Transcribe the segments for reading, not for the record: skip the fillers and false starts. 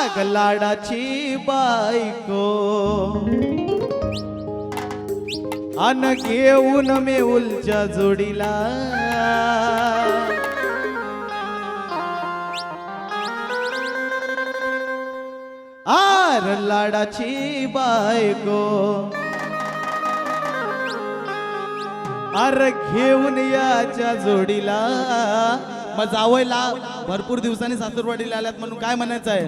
आग लाडाची बायको अन घेऊन मेहुलच्या जोडीला आर लाडाची बायको अर घेऊन याच्या जोडीला. मग जावयला भरपूर दिवसांनी सासूरवाडीला आल्यात म्हणून काय म्हणायचं आहे?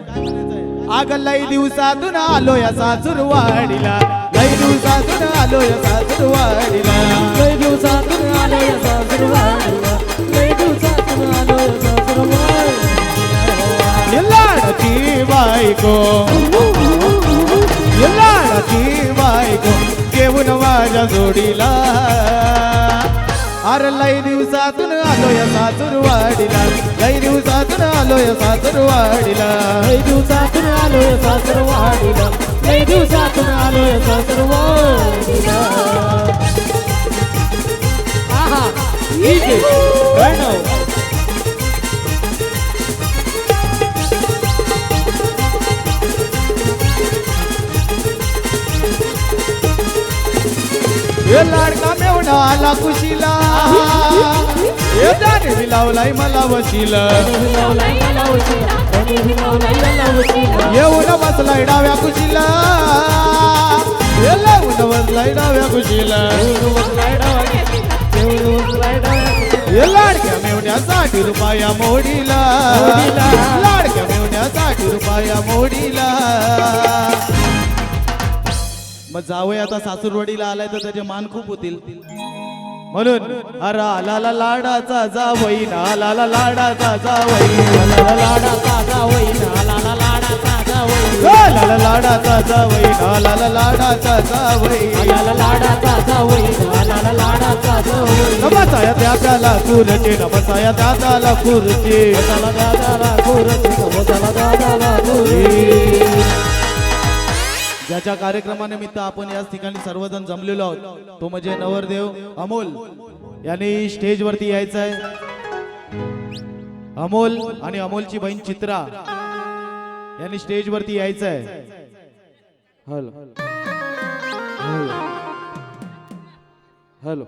आग लई दिवसातून आलो या सासूरवाडीला, लई दिवसातून आलो या सासूरवाडीला, लई दिवसातून आलो या सासूरवाडीला, लई दिवसातून आलो या सासूरवाडीला. लाडाची बायको, लाडाची बायको घेऊन माझ्या जोडीला. अरे लई दिवसातून आलो या सासूरवाडीला, लई दिवसातून आलो या सासूरवाडीला, लई दिवसातून आलो या सासूरवाडीला, लई दिवसातून आलो या सासूरवाडीला. आहा इथे प्रणव हे लाडका मेवणा आला खुशीला, हे जाने विलावलाय मला वशीला, येऊन बसलाय डाव्या खुशीला, हे लावून बसलाय डाव्या खुशीला. हे लाडक्या मेवण्या 60 रुपया मोडीला, लाडक्या मेवण्या 60 रुपया मोडीला. मग जावई आता सासूरवाडीला आलाय तर त्याचे मान खूप होतील म्हणून अरे आला लाडाचा जावई ना, आला लाडाचा जावई, लाला लाडाचा जावई ना, लाला लाडाचा जावई, लाला लाडाचा जावई ना, लाला लाडाचा जावई, लाला लाडाचा जावई ना, लाला लाडाचा जावई. नमसाया त्याला खुर्ची, नमसाया त्याला खुर्ची, चला दादाला खुर्ची, चला दादाला खुर्ची. ज्याच्या कार्यक्रमानिमित्त आपण याच ठिकाणी सर्वजण जमलेलो आहोत तो म्हणजे नवरदेव अमोल यांनी स्टेजवरती यायचं आहे. अमोल आणि अमोलची बहीण चित्रा यांनी स्टेजवरती यायचं आहे. हॅलो हॅलो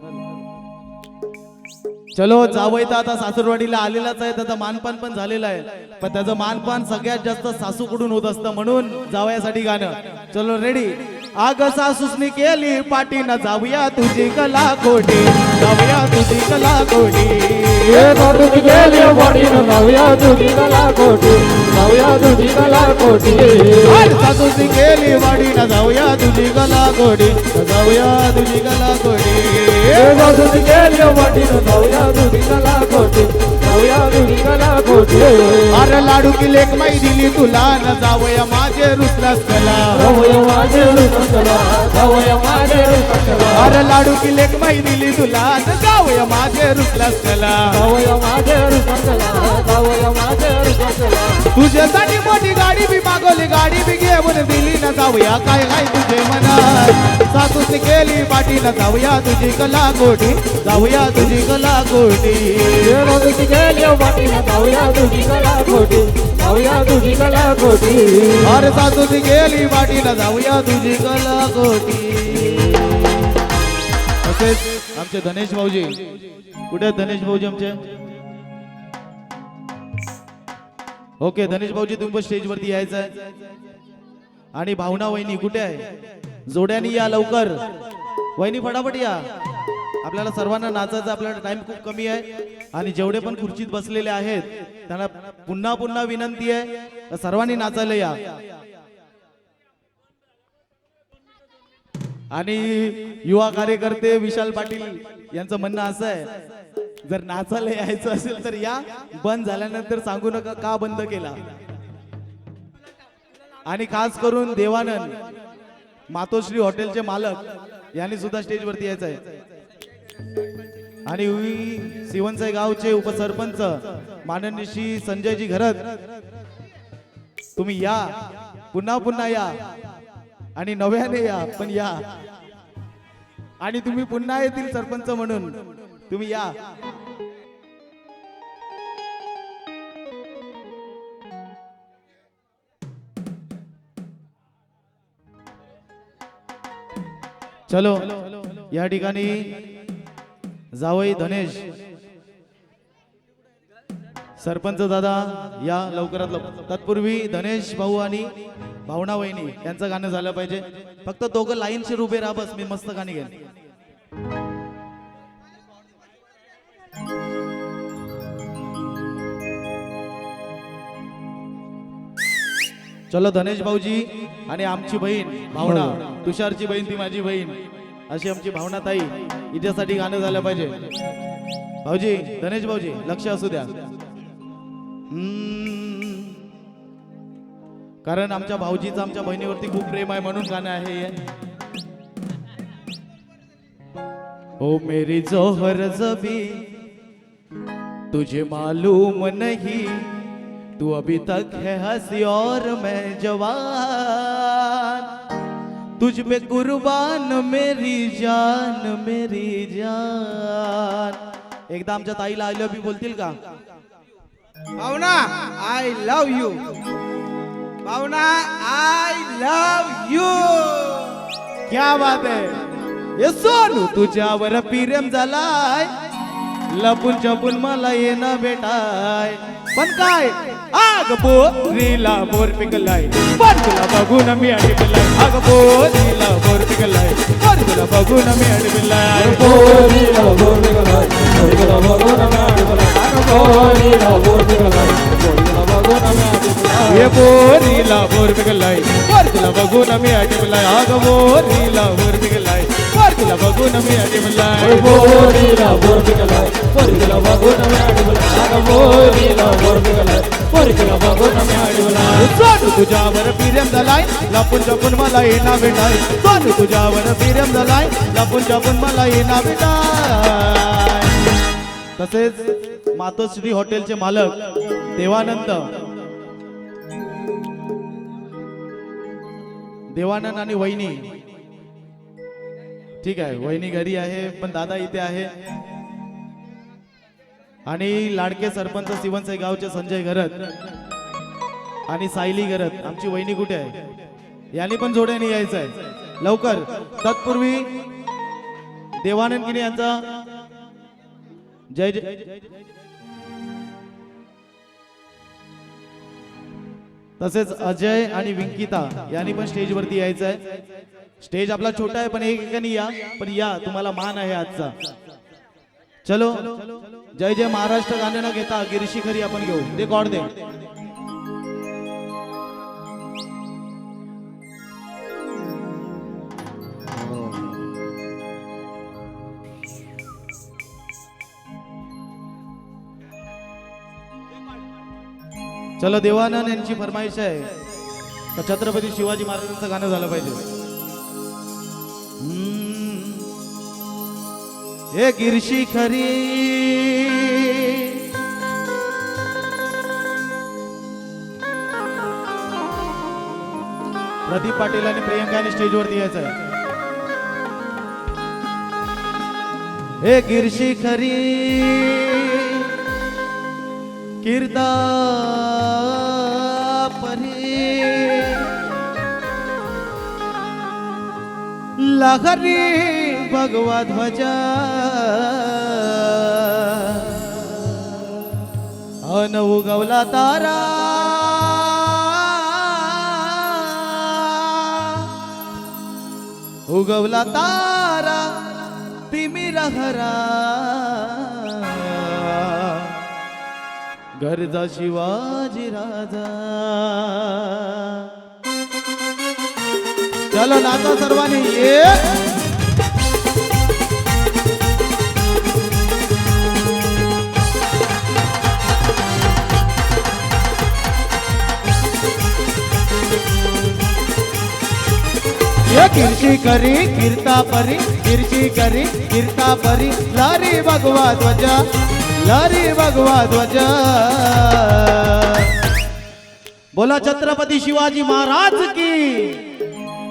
चलो जावई तर आता सासूरवाडीला आलेलाच आहे, त्याचं मानपान पण झालेलं आहे, पण त्याचं मानपान सगळ्यात जास्त सासूकडून होत असतं म्हणून जावयासाठी गाणं. चलो रेडी. आग सासूसनी केली पाठीनं जाऊया तुझी कला कोटी, जाऊया तुझी कला कोटी, सासूची गेली वाडीनं जाऊया तुझी कला कोटी, जाऊया तुझी कला कोटी. सासूसनी केली वाडीनं जाऊया तुझी कला कोटी, जाऊया तुझी कला कोटी, सासूची गेली वाडीनं जाऊया तुझी कला कोटी, जाऊया तुझी कला कोटी. अरे लाडू की लेक माई दिली तुला न जावया माझे रुसलास कला, जाऊया माझे रुसला, जाऊया माझे रुसला. अरे लाडू की लेक माई दिली तुला न जावया माझे रुसलास कला, जाऊया माझे रुसला, जाऊया माझे रुसला. तुझ्यासाठी मोठी गाडी बी मागवली, गाडी बी घेऊन दिली न जाऊया काय काय तुझे मनात. सासूने केली पाठी न जाऊया तुझी कला कोटी, जाऊया तुझी कला कोटी, सासूची गेली वाडीनं जाऊया तुझी कला कोटी, जाऊया तुझी कला कोटी. अरे सासूने गेली पाठी न जाऊया तुझी कला कोटी. तसेच आमचे धनेश भाऊजी कुठे आहेत? धनेश भाऊजी आमचे ओके. धनेश भाऊजी तुम्ही पण स्टेजवरती यायचं आहे. आणि भावना वहिनी कुठे आहे? जोड्यानी या लवकर. वहिनी फटाफट या, आपल्याला सर्वांना नाचायचं, आपल्याला टाइम खूप कमी आहे. आणि जेवढे पण खुर्चीत बसलेले आहेत त्यांना पुन्हा पुन्हा विनंती आहे सर्वांनी नाचायला या. आणि युवा कार्यकर्ते विशाल पाटील यांचं म्हणणं असं आहे, जर नाचायला यायचं असेल तर या, बंद झाल्यानंतर सांगू नका का बंद केला. आणि खास करून देवानंद मातोश्री हॉटेलचे मालक यांनी सुद्धा स्टेजवरती यायचं आहे. आणि सिवनसाई गावचे उपसरपंच माननीय श्री संजयजी घरत, तुम्ही या, पुन्हा पुन्हा या आणि नव्याने या, पण या. आणि तुम्ही पुन्हा येतील सरपंच म्हणून, तुम्ही या. चलो या ठिकाणी जावई धनेश सरपंच दादा या लवकरात लवकर. तत्पूर्वी धनेश भाऊ आणि भावना वहिनी यांचं गाणं झालं पाहिजे. फक्त दोघं लाईनशीर उभे राहा बस, मी मस्त गाणी घेईन. चलो धनेश भाऊजी आणि आमची बहीण भावना, तुषारची बहीण ती माझी बहीण, अशी आमची भावना ताई हिच्यासाठी गाणं झालं पाहिजे. भाऊजी धनेश भाऊजी लक्ष असू द्या. कारण आमच्या भाऊजीचं आमच्या बहिणीवरती खूप प्रेम आहे म्हणून गाणं आहे हे. ओ मेरी जोहर जबी तुझे मालूम नहीं, तू अभी तक है हंसी और मैं जवान, तुझ पे कुर्बान मेरी जान मेरी जान. एकदा आमच्या ताईला आय लव्ह यू बोलतील का? Bhavna I love you. Bhavna I love you. क्या बात आहे. हे सोनू तुझ्यावर प्रेम झालाय, लपून छपून मला येणं भेटाय. पण काय आग बोरीला बोर पिकलाय, पण तुला बघून मी अडकलाय. आग बोरीला बोर पिकलाय, पण तुला बघून मी अडकलाय. बोरीला बोर पिकलाय, बोरीला बघून मी अडकलाय. बोरीला बोर पिकलाय, बोरीला बघून मी अडकलाय. हे बोरीला बोर पिकलाय, पण तुला बघून मी अडकलाय. आग बोरीला बोर पिकलाय, पण तुला बघून मी अडकलाय. बोरीला बोर पिकलाय, बोरीला बघून मी अडकलाय. बोरीला बोर पिकलाय, बोरीला बघून मी अडकलाय. सोनू तुझ्यावर प्रेम झालाय, लपून छपून मला येणं भेटाय. सोनू तुझ्यावर प्रेम झालाय, लपून छपून मला येणं भेटाय. तसेच मातोश्री हॉटेलचे मालक देवानंद आणि वहिनी. ठीक आहे, वहिनी घरी आहे पण दादा इथे आहे. आणि लाडके सरपंच सिवनसाई गावचे संजय घरत आणि सायली घरत. आमची वहिनी कुठे आहे? यांनी पण जोड्याने यायचं आहे लवकर. तत्पूर्वी देवानंद गिने यांचा जय जय. तसेच अजय आणि विंकिता यांनी पण स्टेज वरती यायचं आहे. स्टेज आपला छोटा आहे पण एकेकाने या, पण या तुम्हाला मान आहे आजचा. चलो जय जय महाराष्ट्र गाणं न घेता गिरशी खरी आपण घेऊ. दे गॉड दे. चलो देवानंद यांची फरमाईश आहे तर छत्रपती शिवाजी महाराजांचं गाणं झालं पाहिजे. हे गिरशी खरी प्रदीप पाटील आणि प्रियंकाने स्टेजवरती यायचं आहे. हे गिरशी खरी कीर्ता परी लहरी भगवा ध्वजा अन उगवला तारा उगवला तारा तिमिर हरा गरजा शिवाजी राजा. चलो नाचा सर्वांनी. गिरशी करी कीर्ता परी, गिरशी करी कीर्ता परी लारी भगवा ध्वजा, लारी भगवा ध्वजा. बोला छत्रपती शिवाजी महाराज की.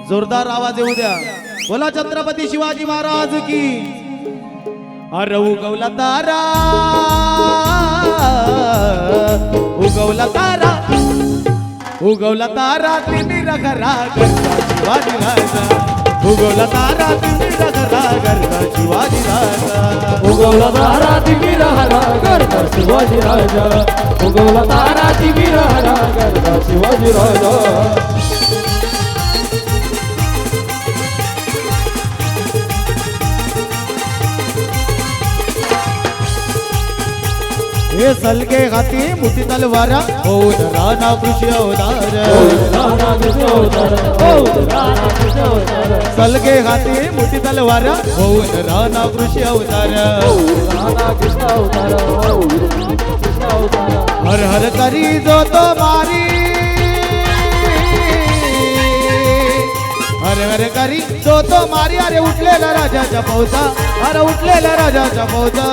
जोरदार आवाज येऊ द्या. बोला छत्रपती शिवाजी महाराज की. अरे उगवला तारा उगवला तारा उगवला तारा तिमिर खरा गरजा शिवाजी राजा उगवला तारा तिमिरा घरा घरचा शिवाजी राजा उगवला तारा तिमिरा हरा गरजा शिवाजी राजा उगवला तारा तिमिरा हरा गरजा शिवाजी राजा हे सलगे हाती मुठी तलवारा होऊन राणा कृषी अवतार सलगे हाती मुठी तलवारा होऊन राणा कृषी अवतार हर हर करी जो तो मारी हर हर करी जो तो मारी अरे उठलेला राजाच्या फौजा अरे उठलेला राजाच्या फौजा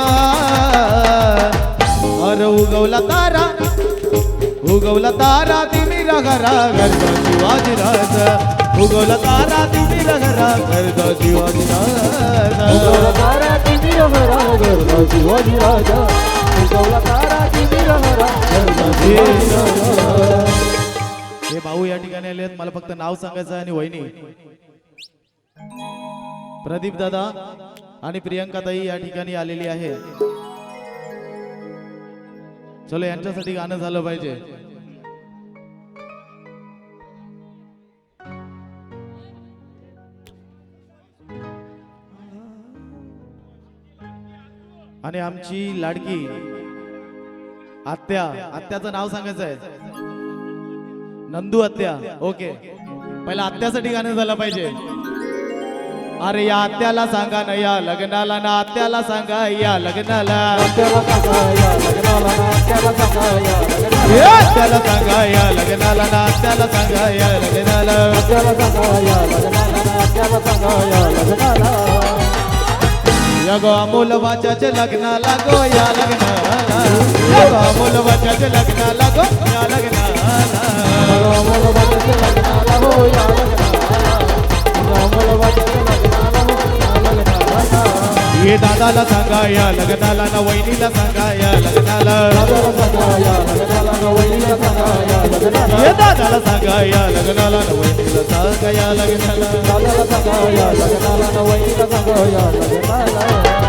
अरे उगवला तारा तिमिरा घरा घरचा शिवाजी राजा उगवला तारा तिमिरा घरा घरचा शिवाजी राजा उगवला तारा तिमिरा हरा गरजा शिवाजी राजा उगवला तारा तिमिरा हरा गरजा शिवाजी राजा हे भाऊ या ठिकाणी आले आहेत मला फक्त नाव सांगायचं आहे आणि वहिनी प्रदीप दादा आणि प्रियंका ताई या ठिकाणी आलेली आहे चलो यांच्यासाठी गाणं झालं पाहिजे आणि आमची लाडकी आत्याचं नाव सांगायचं आहे नंदू आत्या ओके पहिला आत्यासाठी गाणं झालं पाहिजे अरे या आत्याला सांगा ना या लग्नाला ना आत्याला सांगा या लग्नाला त्याला सांगा या लग्नाला ना त्याला सांगा या लग्नाला आत्याला सांगा या लग्नाला ना आत्याला सांगा या लग्नाला त्याला सांगा या लग्नाला ना त्याला सांगा या लग्नाला या गो अमोल वाच्याचे लग्नाला गो या लग्नाला या गो अमोल वाच्याचे लग्नाला गो या लग्नाला रामोल बाजाचे लग्नाला हो या लग्नाला रामोल बाजाचे लग्नाला हो या लग्नाला ये दादाला सांगा या लग्नाला ना वहिनीला सांगा या लग्नाला दादाला सांगा या लग्नाला ना वहिनीला सांगा या लग्नाला ये दादाला सांगा या लग्नाला ना वहिनीला सांगा या लग्नाला दादाला सांगा या लग्नाला ना वहिनीला सांगा या लग्नाला